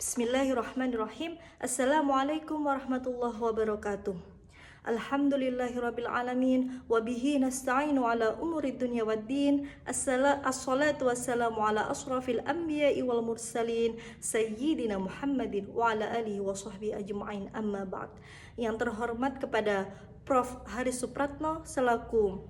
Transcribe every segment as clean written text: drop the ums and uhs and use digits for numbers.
Bismillahirrahmanirrahim. Assalamualaikum warahmatullahi wabarakatuh. Alhamdulillahirabbil alamin wa bihi nasta'inu ala umurid dunya waddin. Assalatu wassalamu ala asrafil anbiya'i wal mursalin sayyidina Muhammadin wa ala alihi wa sahbihi ajma'in, amma ba'd. Yang terhormat kepada Prof. Haris Supratno selaku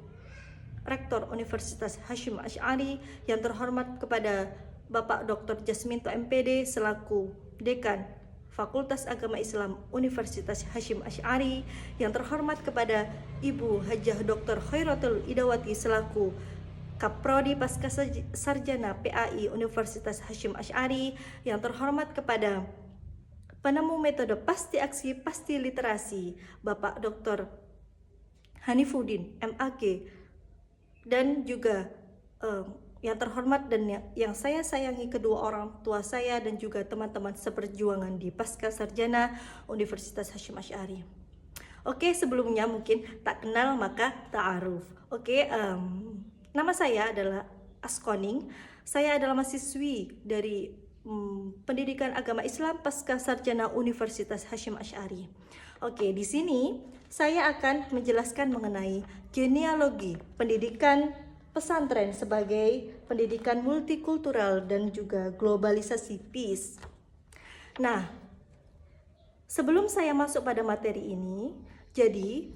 Rektor Universitas Hasyim Asy'ari, yang terhormat kepada Bapak Dr. Jasminto MPD selaku Dekan Fakultas Agama Islam Universitas Hasyim Asy'ari, yang terhormat kepada Ibu Hajah Dr. Khairatul Idawati selaku Kaprodi Pasca Sarjana PAI Universitas Hasyim Asy'ari, yang terhormat kepada penemu metode pasti aksi pasti literasi Bapak Dr. Hanifuddin MAG, dan juga yang terhormat dan yang saya sayangi kedua orang tua saya dan juga teman-teman seperjuangan di Pasca Sarjana Universitas Hasyim Asy'ari. Oke, sebelumnya mungkin tak kenal maka ta'aruf. Oke, nama saya adalah Askoning. Saya adalah mahasiswi dari Pendidikan Agama Islam Pasca Sarjana Universitas Hasyim Asy'ari. Oke, di sini saya akan menjelaskan mengenai genealogi pendidikan pesantren sebagai pendidikan multikultural dan juga globalisasi peace. Nah, sebelum saya masuk pada materi ini, jadi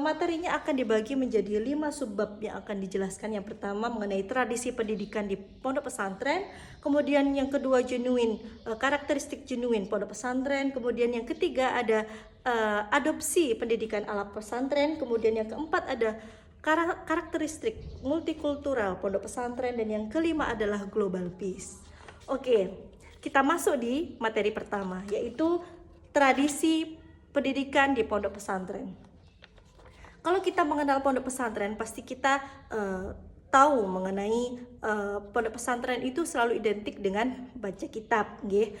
materinya akan dibagi menjadi 5 subbab yang akan dijelaskan. Yang pertama mengenai tradisi pendidikan di pondok pesantren, kemudian yang kedua karakteristik genuine pondok pesantren, kemudian yang ketiga ada adopsi pendidikan ala pesantren, kemudian yang keempat ada karakteristik multikultural pondok pesantren, dan yang kelima adalah global peace. Oke, kita masuk di materi pertama, yaitu tradisi pendidikan di pondok pesantren. Kalau kita mengenal pondok pesantren, pasti kita tahu mengenai pondok pesantren itu selalu identik dengan baca kitab, nggih.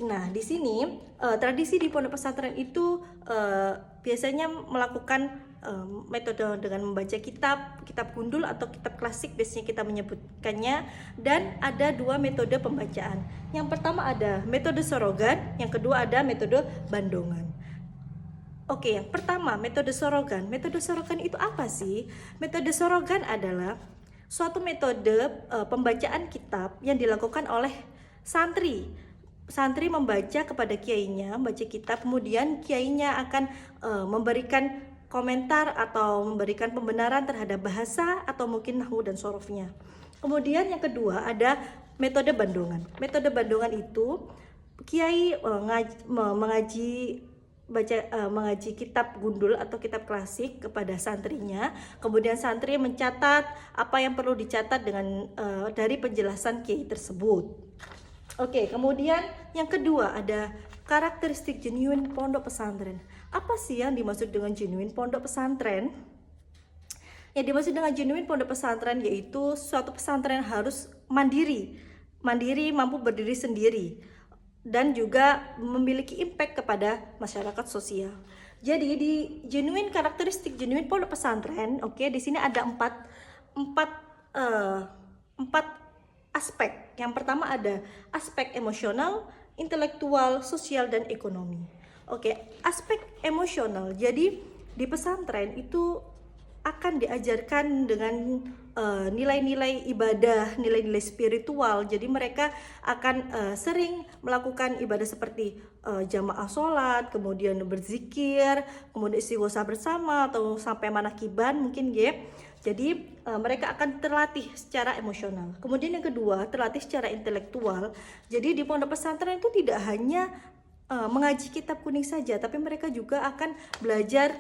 Nah, di sini tradisi di pondok pesantren itu biasanya melakukan metode dengan membaca kitab gundul atau kitab klasik biasanya kita menyebutkannya, dan ada 2 metode pembacaan. Yang pertama ada metode sorogan, yang kedua ada metode bandongan. Oke, yang pertama metode sorogan. Metode sorogan itu apa sih? Metode sorogan adalah suatu metode pembacaan kitab yang dilakukan oleh santri. Santri membaca kepada kiainya, membaca kitab, kemudian kiainya akan memberikan komentar atau memberikan pembenaran terhadap bahasa atau mungkin nahwu dan sorofnya. Kemudian yang kedua ada metode bandongan. Metode bandongan itu kiai mengaji kitab gundul atau kitab klasik kepada santrinya, kemudian santri mencatat apa yang perlu dicatat dari penjelasan kiai tersebut. Oke, kemudian yang kedua ada karakteristik genuine pondok pesantren. Apa sih yang dimaksud dengan genuine pondok pesantren? Yang dimaksud dengan genuine pondok pesantren yaitu suatu pesantren harus mandiri, mampu berdiri sendiri, dan juga memiliki impact kepada masyarakat sosial. Jadi di karakteristik genuine pondok pesantren, oke, di sini ada empat aspek. Yang pertama ada aspek emosional, intelektual, sosial, dan ekonomi. Oke, aspek emosional. Jadi di pesantren itu akan diajarkan dengan nilai-nilai ibadah, nilai-nilai spiritual. Jadi mereka akan sering melakukan ibadah seperti jamaah sholat, kemudian berzikir, kemudian istighosah bersama atau sampai manakiban mungkin ya. Jadi mereka akan terlatih secara emosional. Kemudian yang kedua, terlatih secara intelektual. Jadi di pondok pesantren itu tidak hanya mengaji kitab kuning saja, tapi mereka juga akan belajar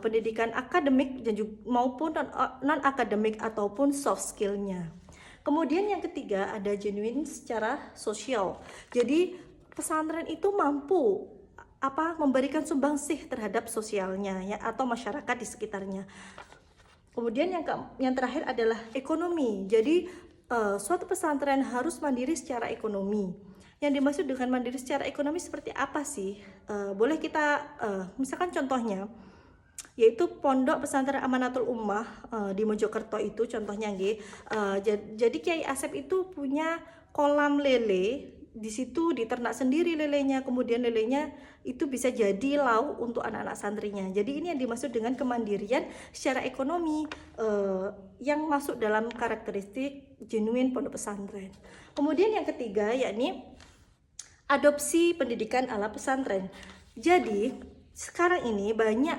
pendidikan akademik dan juga, maupun non akademik ataupun soft skillnya. Kemudian yang ketiga ada genuine secara sosial. Jadi pesantren itu mampu memberikan sumbangsih terhadap sosialnya ya, atau masyarakat di sekitarnya. Kemudian yang terakhir adalah ekonomi. Jadi suatu pesantren harus mandiri secara ekonomi. Yang dimaksud dengan mandiri secara ekonomi seperti apa sih? Boleh kita misalkan contohnya, yaitu Pondok Pesantren Amanatul Ummah di Mojokerto itu contohnya nggih. Jadi Kiai Asep itu punya kolam lele di situ diternak sendiri lelenya, kemudian lelenya itu bisa jadi lauk untuk anak-anak santrinya. Jadi ini yang dimaksud dengan kemandirian secara ekonomi yang masuk dalam karakteristik genuine pondok pesantren. Kemudian yang ketiga yakni adopsi pendidikan ala pesantren. Jadi sekarang ini banyak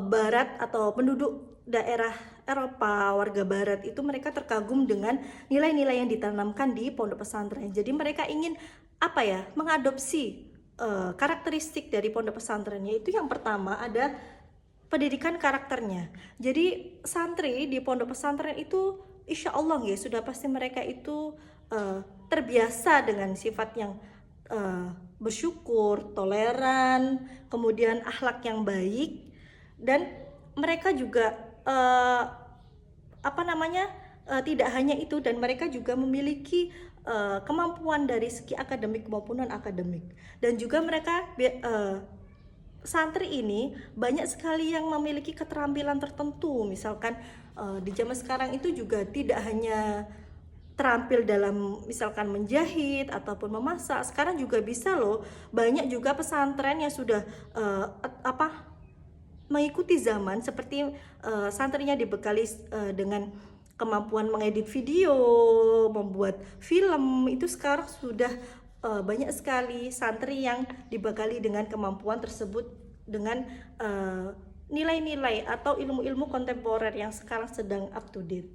barat atau penduduk daerah Eropa, warga barat itu mereka terkagum dengan nilai-nilai yang ditanamkan di pondok pesantren. Jadi mereka ingin mengadopsi karakteristik dari pondok pesantren, yaitu yang pertama ada pendidikan karakternya. Jadi santri di pondok pesantren itu insya Allah ya sudah pasti mereka itu terbiasa dengan sifat yang bersyukur, toleran, kemudian akhlak yang baik, dan mereka juga tidak hanya itu, dan mereka juga memiliki kemampuan dari segi akademik maupun non akademik. Dan juga mereka santri ini banyak sekali yang memiliki keterampilan tertentu. Misalkan di zaman sekarang itu juga tidak hanya terampil dalam misalkan menjahit ataupun memasak, sekarang juga bisa loh, banyak juga pesantren yang sudah mengikuti zaman, seperti santrinya dibekali dengan kemampuan mengedit video, membuat film. Itu sekarang sudah banyak sekali santri yang dibekali dengan kemampuan tersebut dengan nilai-nilai atau ilmu-ilmu kontemporer yang sekarang sedang up to date.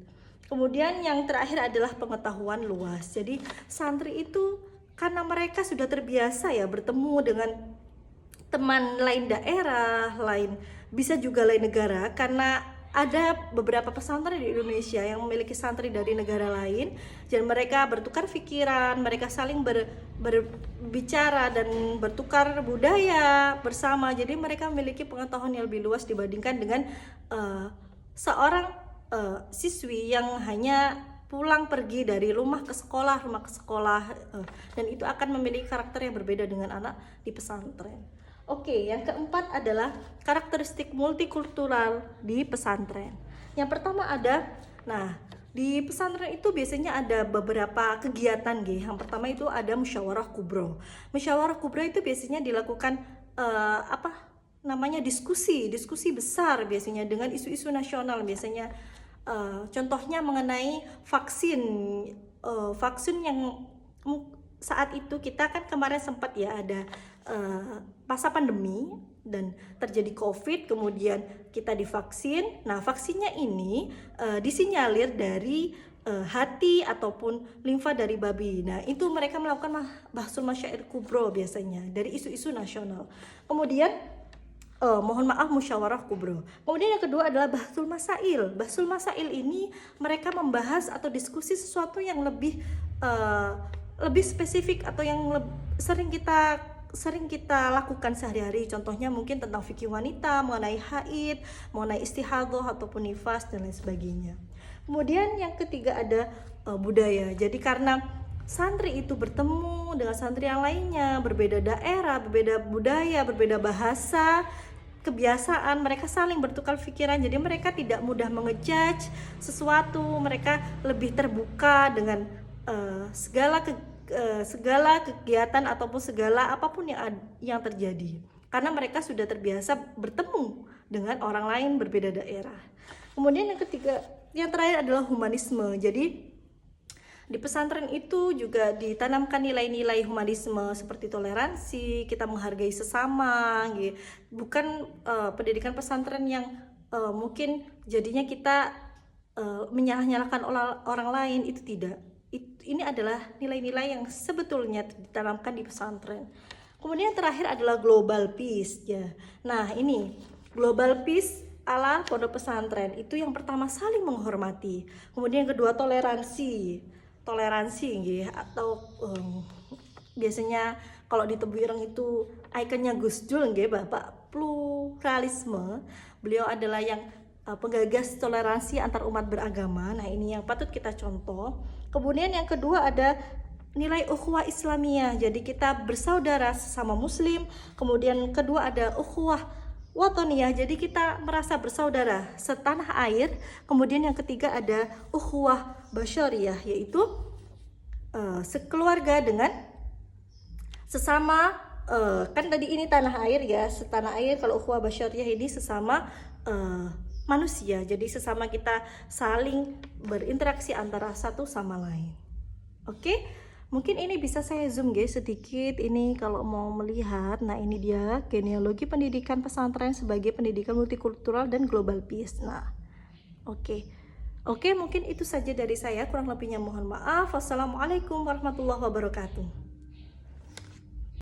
Kemudian yang terakhir adalah pengetahuan luas. Jadi santri itu karena mereka sudah terbiasa ya bertemu dengan teman lain daerah, bisa juga lain negara, karena ada beberapa pesantren di Indonesia yang memiliki santri dari negara lain, dan mereka bertukar pikiran, mereka saling berbicara dan bertukar budaya bersama. Jadi mereka memiliki pengetahuan yang lebih luas dibandingkan dengan seorang siswi yang hanya pulang pergi dari rumah ke sekolah, dan itu akan memiliki karakter yang berbeda dengan anak di pesantren. Oke, yang keempat adalah karakteristik multikultural di pesantren. Yang pertama di pesantren itu biasanya ada beberapa kegiatan Yang pertama itu ada musyawarah kubro. Musyawarah kubro itu biasanya dilakukan diskusi besar biasanya dengan isu-isu nasional biasanya. Contohnya mengenai vaksin yang saat itu kita kan kemarin sempat ya ada masa pandemi dan terjadi COVID, kemudian kita divaksin. Nah, vaksinnya ini disinyalir dari hati ataupun limfa dari babi. Nah, itu mereka melakukan bahsul masyair kubro biasanya dari isu-isu nasional. Kemudian musyawarah kubro. Kemudian yang kedua adalah bahsul masail. Bahsul masail ini mereka membahas atau diskusi sesuatu yang lebih spesifik atau yang sering kita lakukan sehari-hari. Contohnya mungkin tentang fikih wanita, mengenai haid, mengenai istihadah ataupun nifas dan lain sebagainya. Kemudian yang ketiga ada budaya. Jadi karena santri itu bertemu dengan santri yang lainnya, berbeda daerah, berbeda budaya, berbeda bahasa, kebiasaan, mereka saling bertukar pikiran. Jadi mereka tidak mudah mengejudge sesuatu, mereka lebih terbuka dengan segala kegiatan ataupun segala apapun yang terjadi, karena mereka sudah terbiasa bertemu dengan orang lain berbeda daerah. Kemudian yang terakhir adalah humanisme. Jadi di pesantren itu juga ditanamkan nilai-nilai humanisme seperti toleransi, kita menghargai sesama, bukan pendidikan pesantren yang mungkin jadinya kita menyalah-nyalahkan orang lain, itu tidak. Ini adalah nilai-nilai yang sebetulnya ditanamkan di pesantren. Kemudian yang terakhir adalah global peace ya. Nah, ini global peace ala pondok pesantren itu yang pertama saling menghormati. Kemudian yang kedua toleransi atau biasanya kalau di Tebu Ireng itu ikonnya Gus Dur Bapak pluralisme. Beliau adalah yang penggagas toleransi antar umat beragama. Nah, ini yang patut kita contoh. Kemudian yang kedua ada nilai ukhuwah Islamiyah. Jadi kita bersaudara sesama muslim. Kemudian kedua ada ukhuwah watoniyah. Jadi kita merasa bersaudara setanah air. Kemudian yang ketiga ada ukhuwah basyariyah, yaitu sekeluarga dengan sesama kan tadi ini tanah air ya, tanah air. Kalau ukhuwah basyariah ini sesama manusia, jadi sesama kita saling berinteraksi antara satu sama lain. Oke, mungkin ini bisa saya zoom guys sedikit ini kalau mau melihat. Nah ini dia genealogi pendidikan pesantren sebagai pendidikan multikultural dan global peace. Nah oke, mungkin itu saja dari saya, kurang lebihnya mohon maaf. Wassalamualaikum warahmatullahi wabarakatuh.